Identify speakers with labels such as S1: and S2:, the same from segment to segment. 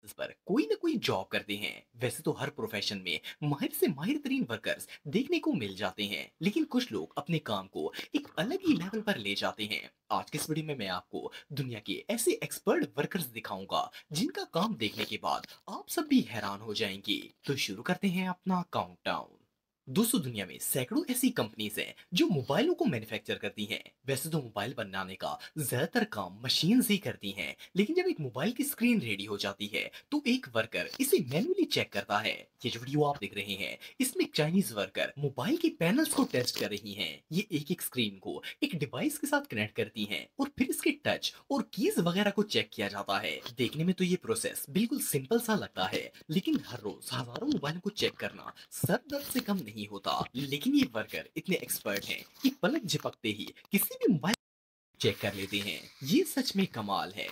S1: इस पर कोई ना कोई जॉब करते हैं। वैसे तो हर प्रोफेशन में माहिर से माहिर तरीन वर्कर्स देखने को मिल जाते हैं, लेकिन कुछ लोग अपने काम को एक अलग ही लेवल पर ले जाते हैं। आज के इस वीडियो में मैं आपको दुनिया के ऐसे एक्सपर्ट वर्कर्स दिखाऊंगा जिनका काम देखने के बाद आप सब भी हैरान हो जाएंगे। तो शुरू करते हैं अपना काउंटडाउन। दोस्तों, दुनिया में सैकड़ों ऐसी कंपनीज हैं जो मोबाइलों को मैन्युफैक्चर करती हैं। वैसे तो मोबाइल बनाने का ज्यादातर काम मशीन ही करती हैं, लेकिन जब एक मोबाइल की स्क्रीन रेडी हो जाती है तो एक वर्कर इसे मैन्युअली चेक करता है। ये जो वीडियो आप देख रहे हैं, इसमें एक चाइनीज वर्कर मोबाइल के पैनल्स को टेस्ट कर रही हैं। ये एक एक स्क्रीन को एक डिवाइस के साथ कनेक्ट करती हैं और फिर इसके टच और कीज वगैरह को चेक किया जाता है। देखने में तो ये प्रोसेस बिल्कुल सिंपल सा लगता है, लेकिन हर रोज हजारों मोबाइल को चेक करना सर दर्द से कम नहीं होता। लेकिन ये वर्कर इतने एक्सपर्ट हैं कि पलक झपकते ही किसी भी मोबाइल चेक कर लेते हैं। ये सच में कमाल है।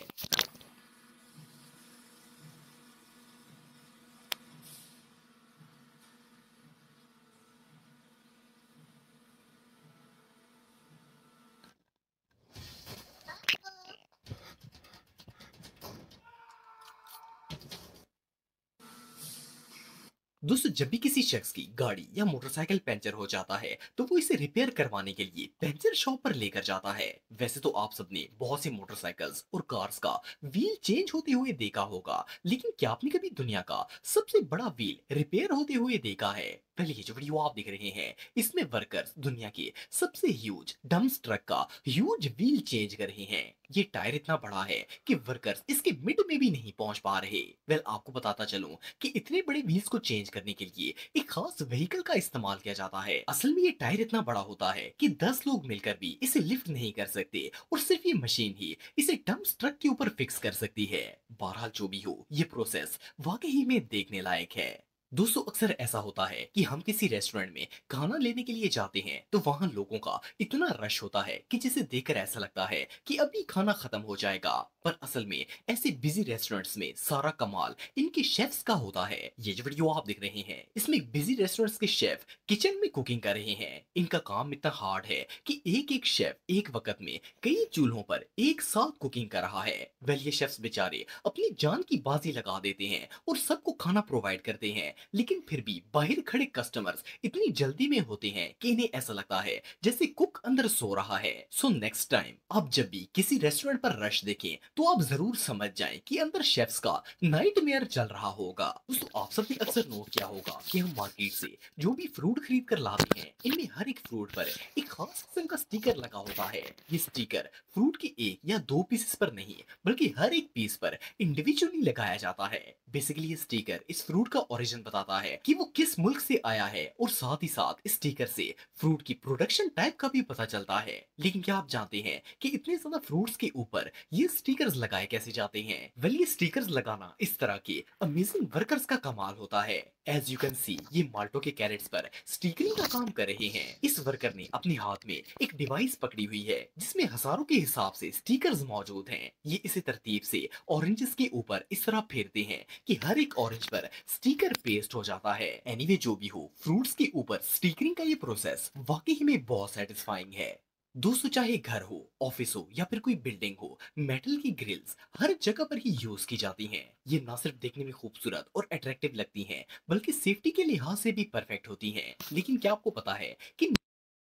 S1: दोस्तों, जब भी किसी शख्स की गाड़ी या मोटरसाइकिल पंचर हो जाता है तो वो इसे रिपेयर करवाने के लिए पंचर शॉप पर लेकर जाता है। वैसे तो आप सबने बहुत सी मोटरसाइकिल्स और कार्स का व्हील चेंज होते हुए देखा होगा, लेकिन क्या आपने कभी दुनिया का सबसे बड़ा व्हील रिपेयर होते हुए देखा है? पहले ये जो वीडियो आप देख रहे हैं, इसमें वर्कर्स दुनिया के सबसे ह्यूज डम्प ट्रक का ह्यूज व्हील चेंज कर रहे हैं। ये टायर इतना बड़ा है कि वर्कर्स इसके मिड में भी नहीं पहुंच पा रहे। वेल, आपको बताता चलूं कि इतने बड़े व्हील्स को चेंज करने के लिए एक खास व्हीकल का इस्तेमाल किया जाता है। असल में ये टायर इतना बड़ा होता है कि 10 लोग मिलकर भी इसे लिफ्ट नहीं कर सकते, और सिर्फ ये मशीन ही इसे डंप ट्रक के ऊपर फिक्स कर सकती है। बहरहाल जो भी हो, ये प्रोसेस वाकई में देखने लायक है। दोस्तों, अक्सर ऐसा होता है कि हम किसी रेस्टोरेंट में खाना लेने के लिए जाते हैं तो वहां लोगों का इतना रश होता है कि जिसे देखकर ऐसा लगता है कि अभी खाना खत्म हो जाएगा। पर असल में ऐसे बिजी रेस्टोरेंट्स में सारा कमाल इनके शेफ्स का होता है। ये जो वीडियो आप देख रहे हैं, इसमें बिजी रेस्टोरेंट्स के शेफ किचन में कुकिंग कर रहे हैं। इनका काम इतना हार्ड है कि एक एक शेफ एक वक्त में कई चूल्हों पर एक साथ कुकिंग कर रहा है। वेल, ये शेफ्स बेचारे अपनी जान की बाजी लगा देते हैं और सबको खाना प्रोवाइड करते हैं, लेकिन फिर भी बाहर खड़े कस्टमर्स इतनी जल्दी में होते हैं कि इन्हें ऐसा लगता है जैसे कुक अंदर सो रहा है। सो नेक्स्ट टाइम आप जब भी किसी रेस्टोरेंट पर रश देखें तो आप जरूर समझ जाएं कि अंदर शेफ्स का नाइटमेयर चल रहा होगा। दोस्तों, आप सबने अक्सर नोट किया होगा कि हम मार्केट से जो भी फ्रूट खरीद कर लाते हैं, इनमें हर एक फ्रूट पर एक खास किस्म का स्टिकर लगा होता है। ये स्टिकर फ्रूट के एक या दो पीसेस पर नहीं, बल्कि हर एक पीस पर इंडिविजुअली लगाया जाता है। बेसिकली ये स्टिकर इस फ्रूट का ओरिजिन बताता है कि वो किस मुल्क से आया है, और साथ ही साथ इस स्टिकर से फ्रूट की प्रोडक्शन टाइप का भी पता चलता है। लेकिन क्या आप जानते हैं कि इतने ज्यादा फ्रूट्स के ऊपर ये स्टिकर्स लगाए कैसे जाते हैं? वेल, ये स्टिकर्स लगाना इस तरह के अमेजिंग वर्कर्स का कमाल होता है। एज यू कैन सी, ये माल्टो के कैरेट्स पर स्टिकरिंग का काम कर रहे हैं। इस वर्कर ने अपने हाथ में एक डिवाइस पकड़ी हुई है जिसमें हजारों के हिसाब से स्टिकर्स मौजूद हैं। ये इसे तरतीब से ऑरेंजेस के ऊपर इस तरह फेरते हैं कि हर एक ऑरेंज पर स्टिकर पेस्ट हो जाता है। एनीवे, जो भी हो, फ्रूट्स के ऊपर स्टिकरिंग का ये प्रोसेस वाकई में बहुत सेटिस्फाइंग है। दोस्तों, चाहे घर हो, ऑफिस हो या फिर कोई बिल्डिंग हो, मेटल की ग्रिल्स हर जगह पर ही यूज की जाती हैं। ये ना सिर्फ देखने में खूबसूरत और अट्रैक्टिव लगती हैं, बल्कि सेफ्टी के लिहाज से भी परफेक्ट होती हैं। लेकिन क्या आपको पता है कि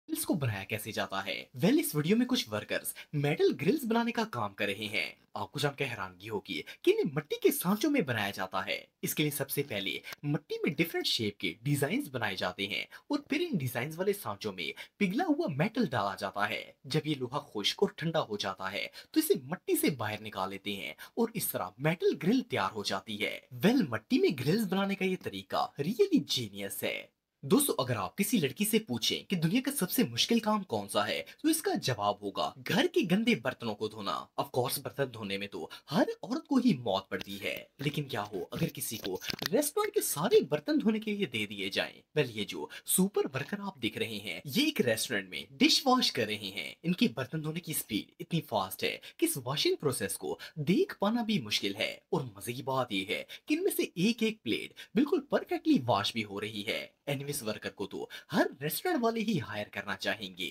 S1: ग्रिल्स को बनाया कैसे जाता है? वेल, इस वीडियो में कुछ वर्कर्स मेटल ग्रिल्स बनाने का काम कर रहे हैं। आपको जानकर हैरानगी होगी कि इन्हें मिट्टी के सांचों में बनाया जाता है। इसके लिए सबसे पहले मिट्टी में डिफरेंट शेप के डिजाइन बनाए जाते हैं, और फिर इन डिजाइन वाले सांचों में पिघला हुआ मेटल डाला जाता है। जब ये लोहा खुश्क और ठंडा हो जाता है तो इसे मिट्टी से बाहर निकाल लेते हैं, और इस तरह मेटल ग्रिल तैयार हो जाती है। वेल, मिट्टी में ग्रिल्स बनाने का ये तरीका रियली जीनियस है। दोस्तों, अगर आप किसी लड़की से पूछें कि दुनिया का सबसे मुश्किल काम कौन सा है, तो इसका जवाब होगा घर के गंदे बर्तनों को धोना। ऑफ कोर्स, बर्तन धोने में तो हर औरत को ही मौत पड़ती है, लेकिन क्या हो अगर किसी को रेस्टोरेंट के सारे बर्तन धोने के लिए दे दिए जाएं? वेल, ये जो सुपर वर्कर आप देख रहे हैं, ये एक रेस्टोरेंट में डिश वॉश कर रहे हैं। इनकी बर्तन धोने की स्पीड इतनी फास्ट है कि इस वॉशिंग प्रोसेस को देख पाना भी मुश्किल है। और मजे की बात यह है कि इनमें से एक एक प्लेट बिल्कुल परफेक्टली वॉश भी हो रही है। एनिवेस, वर्कर को तो हर रेस्टोरेंट वाले ही हायर करना चाहेंगे।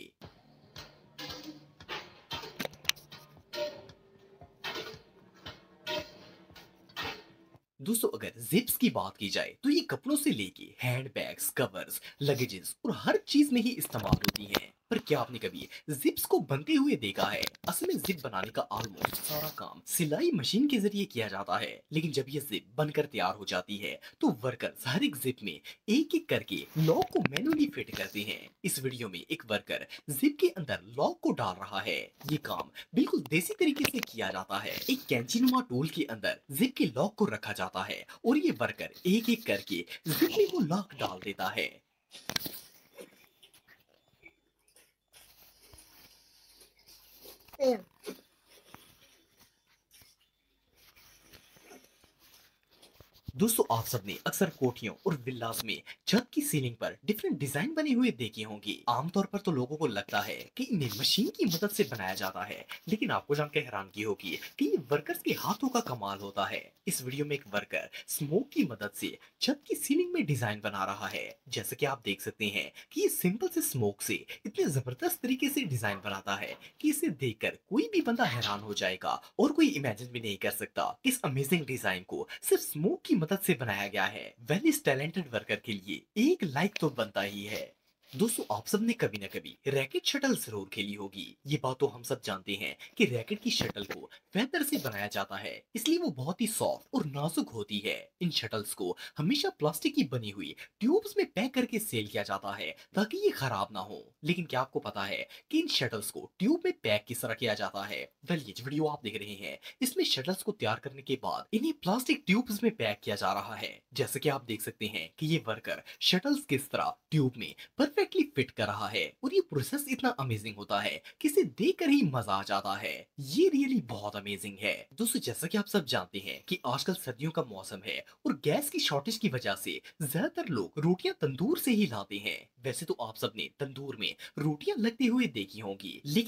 S1: दोस्तों अगर जिप्स की बात की जाए तो ये कपड़ों से लेके हैंडबैग्स, कवर्स, लगेजेस और हर चीज में ही इस्तेमाल होती हैं। पर क्या आपने कभी जिप्स को बनते हुए देखा है? असल में जिप बनाने का ऑलमोस्ट सारा काम सिलाई मशीन के जरिए किया जाता है, लेकिन जब ये जिप बनकर तैयार हो जाती है तो वर्कर्स हर एक जिप में एक एक करके लॉक को मैनुअली फिट करते हैं। इस वीडियो में एक वर्कर जिप के अंदर लॉक को डाल रहा है। ये काम बिल्कुल देसी तरीके से किया जाता है। एक कैंचीनुमा टूल के अंदर जिप के लॉक को रखा जाता है और ये वर्कर एक एक करके जिप में वो लॉक डाल देता है।
S2: Damn.
S1: दोस्तों आप सबने अक्सर कोठियों और विल्लास में छत की सीलिंग पर डिफरेंट डिजाइन बने हुए देखे होंगे। आमतौर पर तो लोगों को लगता है कि इन्हें मशीन की मदद से बनाया जाता है, लेकिन आपको जानकर हैरानगी होगी कि ये वर्कर्स के हाथों का कमाल होता है। इस वीडियो में एक वर्कर स्मोक की मदद से छत की सीलिंग में डिजाइन बना रहा है। जैसे कि आप देख सकते हैं कि ये सिंपल से स्मोक से इतने जबरदस्त तरीके से डिजाइन बनाता है कि इसे देखकर कोई भी बंदा हैरान हो जाएगा और कोई इमेजिन भी नहीं कर सकता कि इस अमेजिंग डिजाइन को सिर्फ स्मोक की मदद से बनाया गया है। वेल इस टैलेंटेड वर्कर के लिए एक लाइक तो बनता ही है। दोस्तों आप सबने कभी ना कभी रैकेट शटल जरूर खेली होगी। ये बात तो हम सब जानते हैं कि रैकेट की शटल को फेदर से बनाया जाता है, इसलिए वो बहुत ही सॉफ्ट और नाजुक होती है। इन शटल्स को हमेशा प्लास्टिक की बनी हुई ट्यूब्स में पैक करके सेल किया जाता है ताकि ये खराब ना हो। लेकिन क्या आपको पता है कि इन शटल्स को ट्यूब में पैक किस तरह किया जाता है? वेल ये जो वीडियो आप देख रहे हैं इसमें शटल्स को तैयार करने के बाद इन्हें प्लास्टिक ट्यूब्स में पैक किया जा रहा है। जैसे कि आप देख सकते हैं कि ये वर्कर शटल्स किस तरह ट्यूब में परफेक्टली फिट कर रहा है और ये प्रोसेस इतना अमेजिंग होता है कि इसे देखकर ही मजा आ जाता है। ये रियली बहुत अमेजिंग है। दोस्तों जैसा कि आप सब जानते हैं कि आजकल सर्दियों का मौसम है और गैस की शॉर्टेज की वजह से ज्यादातर लोग रोटियां तंदूर से ही लाते हैं। वैसे तो आप सबने तंदूर में रोटियां लगते हुए देखी होंगी, लेकिन